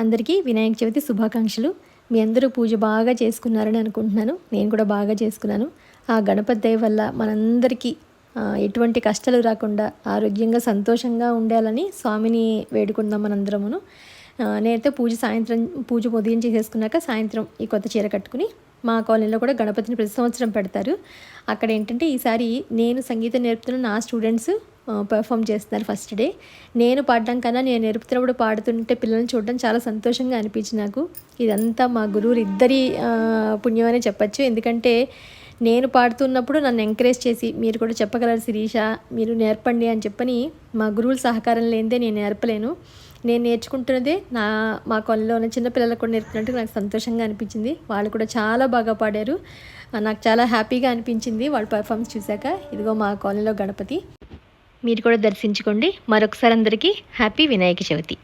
అందరికీ వినాయక చవితి శుభాకాంక్షలు. మీ అందరూ పూజ బాగా చేసుకున్నారని అనుకుంటున్నాను. నేను కూడా బాగా చేసుకున్నాను. ఆ గణపతి దయ వల్ల మనందరికీ ఎటువంటి కష్టాలు రాకుండా ఆరోగ్యంగా సంతోషంగా ఉండాలని స్వామిని వేడుకుందాం మనందరమును. నేనైతే పూజ ఉదయం చేసేసుకున్నాక సాయంత్రం ఈ కొత్త చీర కట్టుకుని మా కాలనీలో కూడా గణపతిని ప్రతి సంవత్సరం పెడతారు. అక్కడ ఏంటంటే ఈసారి నేను సంగీతం నేర్పుతున్న నా స్టూడెంట్స్ పెర్ఫామ్ చేస్తున్నారు ఫస్ట్ డే. నేను పాడడం కన్నా నేను నేర్పుతున్నప్పుడు పాడుతుంటే పిల్లల్ని చూడడం చాలా సంతోషంగా అనిపించింది నాకు. ఇదంతా మా గురువులు ఇద్దరి పుణ్యమనే చెప్పచ్చు. ఎందుకంటే నేను పాడుతున్నప్పుడు నన్ను ఎంకరేజ్ చేసి మీరు కూడా చెప్పగలరు శిరీష, మీరు నేర్పండి అని చెప్పని మా గురువుల సహకారం లేనిదే నేను నేర్పలేను. నేను నేర్చుకుంటున్నదే మా కాలనీలో ఉన్న చిన్నపిల్లలకు కూడా నేర్పినట్టు నాకు సంతోషంగా అనిపించింది. వాళ్ళు కూడా చాలా బాగా పాడారు. నాకు చాలా హ్యాపీగా అనిపించింది వాళ్ళ పర్ఫార్మెన్స్ చూశాక. ఇదిగో మా కాలనీలో గణపతి, మీరు కూడా దర్శించుకోండి. మరొకసారి అందరికీ హ్యాపీ వినాయక చవితి.